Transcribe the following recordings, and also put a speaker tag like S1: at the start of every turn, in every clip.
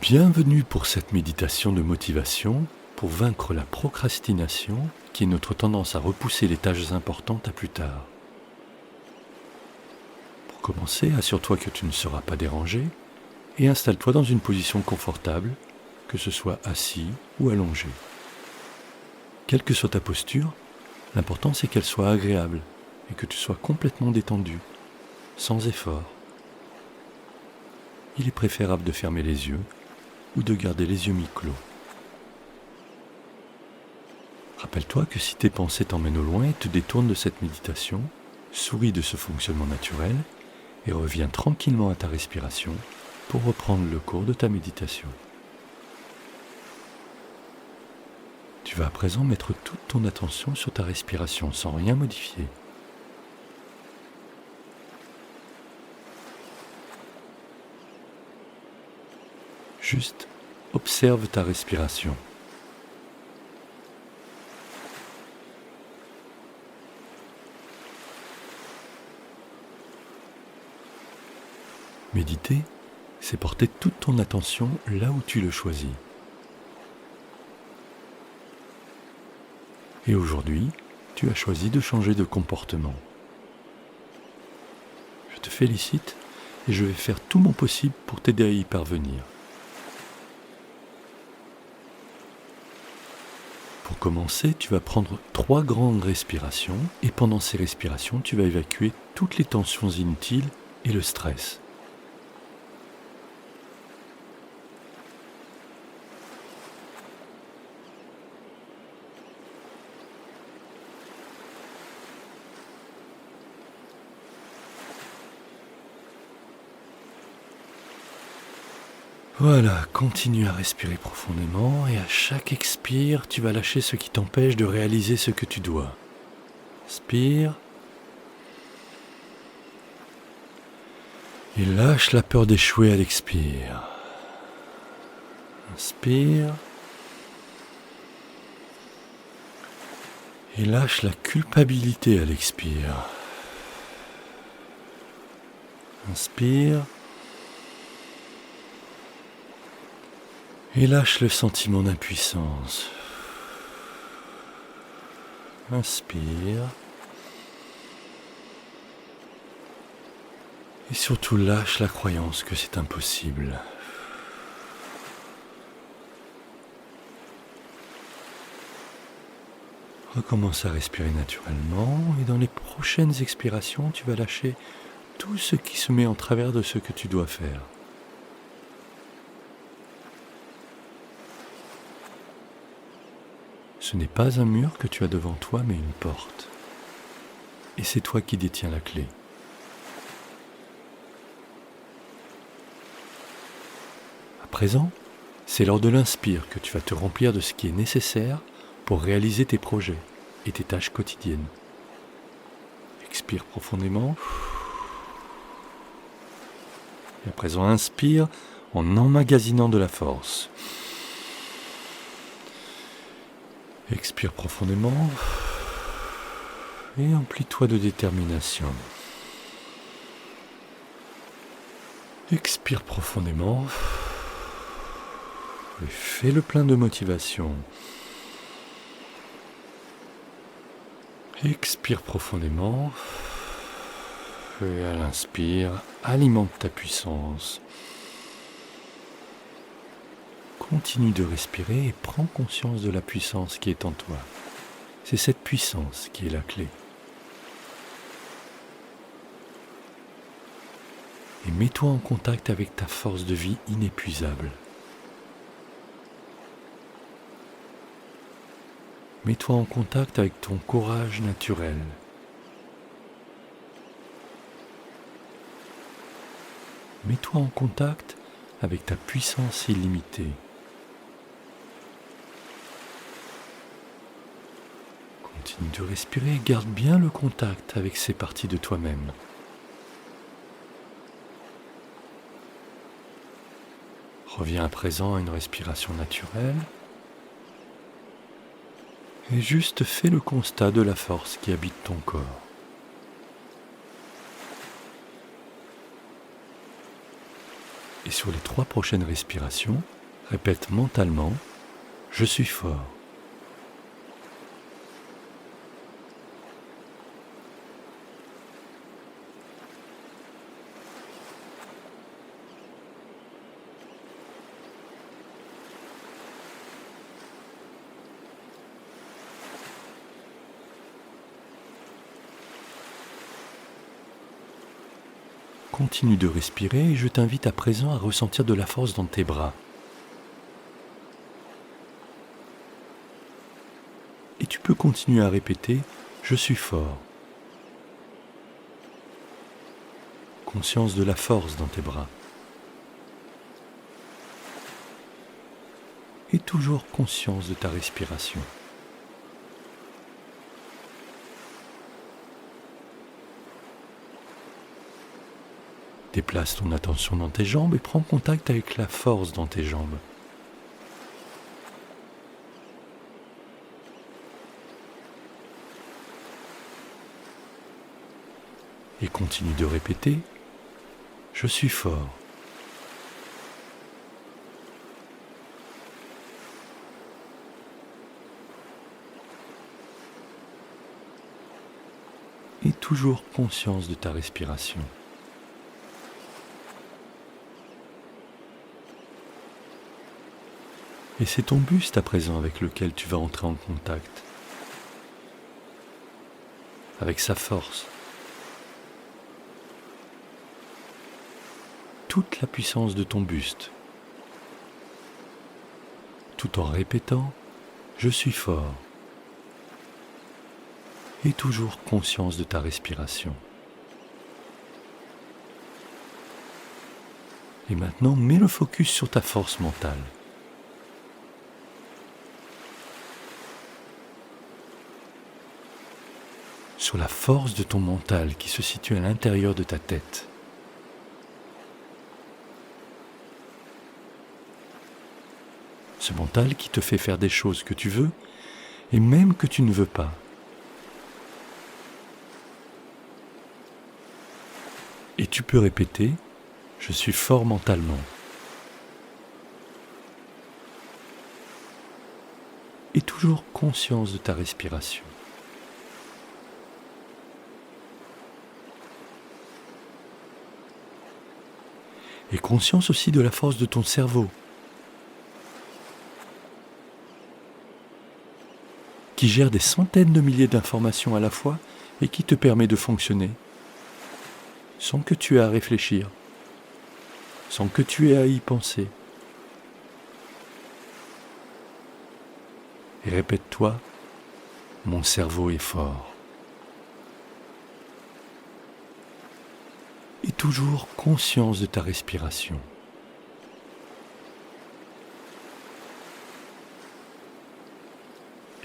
S1: Bienvenue pour cette méditation de motivation pour vaincre la procrastination qui est notre tendance à repousser les tâches importantes à plus tard. Pour commencer, assure-toi que tu ne seras pas dérangé et installe-toi dans une position confortable, que ce soit assis ou allongé. Quelle que soit ta posture, l'important c'est qu'elle soit agréable et que tu sois complètement détendu, sans effort. Il est préférable de fermer les yeux ou de garder les yeux mi-clos. Rappelle-toi que si tes pensées t'emmènent au loin et te détournent de cette méditation, souris de ce fonctionnement naturel et reviens tranquillement à ta respiration pour reprendre le cours de ta méditation. Tu vas à présent mettre toute ton attention sur ta respiration sans rien modifier. Juste observe ta respiration. Méditer, c'est porter toute ton attention là où tu le choisis. Et aujourd'hui, tu as choisi de changer de comportement. Je te félicite et je vais faire tout mon possible pour t'aider à y parvenir. Pour commencer, tu vas prendre 3 grandes respirations et pendant ces respirations, tu vas évacuer toutes les tensions inutiles et le stress. Voilà, continue à respirer profondément et à chaque expire, tu vas lâcher ce qui t'empêche de réaliser ce que tu dois. Inspire. Et lâche la peur d'échouer à l'expire. Inspire. Et lâche la culpabilité à l'expire. Inspire. Et lâche le sentiment d'impuissance. Inspire. Et surtout lâche la croyance que c'est impossible. Recommence à respirer naturellement et dans les prochaines expirations, tu vas lâcher tout ce qui se met en travers de ce que tu dois faire. Ce n'est pas un mur que tu as devant toi, mais une porte. Et c'est toi qui détiens la clé. À présent, c'est lors de l'inspire que tu vas te remplir de ce qui est nécessaire pour réaliser tes projets et tes tâches quotidiennes. Expire profondément. Et à présent, inspire en emmagasinant de la force. Expire profondément et emplis-toi de détermination. Expire profondément et fais le plein de motivation. Expire profondément et à l'inspire, alimente ta puissance. Continue de respirer et prends conscience de la puissance qui est en toi. C'est cette puissance qui est la clé. Et mets-toi en contact avec ta force de vie inépuisable. Mets-toi en contact avec ton courage naturel. Mets-toi en contact avec ta puissance illimitée. Continue de respirer et garde bien le contact avec ces parties de toi-même. Reviens à présent à une respiration naturelle et juste fais le constat de la force qui habite ton corps. Et sur les 3 prochaines respirations, Répète mentalement, je suis fort. Continue de respirer et je t'invite à présent à ressentir de la force dans tes bras. Et tu peux continuer à répéter « Je suis fort ». Conscience de la force dans tes bras. Et toujours conscience de ta respiration. Déplace ton attention dans tes jambes et prends contact avec la force dans tes jambes. Et continue de répéter « Je suis fort ». Et toujours conscience de ta respiration. Et c'est ton buste à présent avec lequel tu vas entrer en contact, avec sa force. Toute la puissance de ton buste, tout en répétant « Je suis fort » et toujours conscience de ta respiration. Et maintenant, mets le focus sur ta force mentale. Sur la force de ton mental qui se situe à l'intérieur de ta tête. Ce mental qui te fait faire des choses que tu veux et même que tu ne veux pas. Et tu peux répéter « Je suis fort mentalement ». Et toujours conscience de ta respiration. Et conscience aussi de la force de ton cerveau, qui gère des centaines de milliers d'informations à la fois et qui te permet de fonctionner sans que tu aies à réfléchir, sans que tu aies à y penser. Et répète-toi, mon cerveau est fort. Et toujours conscience de ta respiration.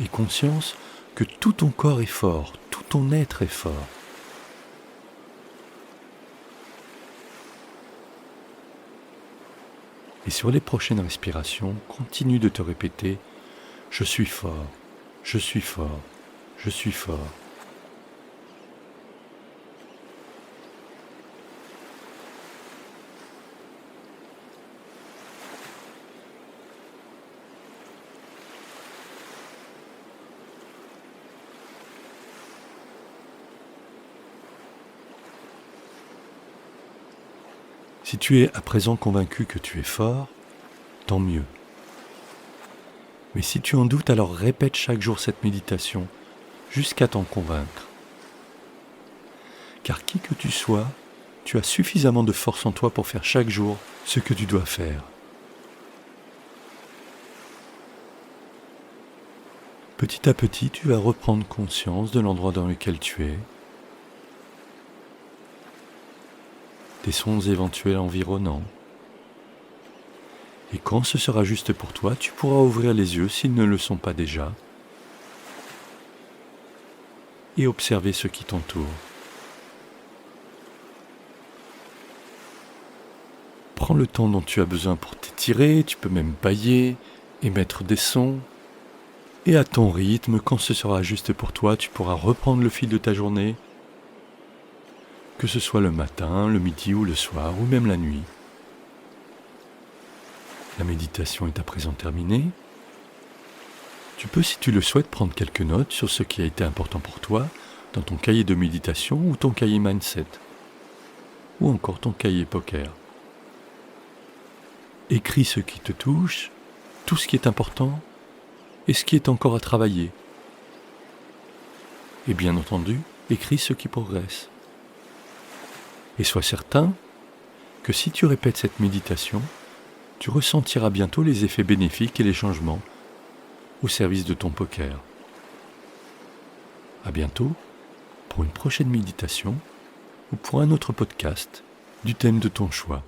S1: Et conscience que tout ton corps est fort, tout ton être est fort. Et sur les prochaines respirations, continue de te répéter « Je suis fort, je suis fort, je suis fort ». Si tu es à présent convaincu que tu es fort, tant mieux. Mais si tu en doutes, alors répète chaque jour cette méditation jusqu'à t'en convaincre. Car qui que tu sois, tu as suffisamment de force en toi pour faire chaque jour ce que tu dois faire. Petit à petit, tu vas reprendre conscience de l'endroit dans lequel tu es, des sons éventuels environnants. Et quand ce sera juste pour toi, tu pourras ouvrir les yeux s'ils ne le sont pas déjà et observer ce qui t'entoure. Prends le temps dont tu as besoin pour t'étirer, tu peux même bâiller, émettre des sons. Et à ton rythme, quand ce sera juste pour toi, tu pourras reprendre le fil de ta journée, que ce soit le matin, le midi ou le soir, ou même la nuit. La méditation est à présent terminée. Tu peux, si tu le souhaites, prendre quelques notes sur ce qui a été important pour toi dans ton cahier de méditation ou ton cahier mindset, ou encore ton cahier poker. Écris ce qui te touche, tout ce qui est important et ce qui est encore à travailler. Et bien entendu, écris ce qui progresse. Et sois certain que si tu répètes cette méditation, tu ressentiras bientôt les effets bénéfiques et les changements au service de ton poker. À bientôt pour une prochaine méditation ou pour un autre podcast du thème de ton choix.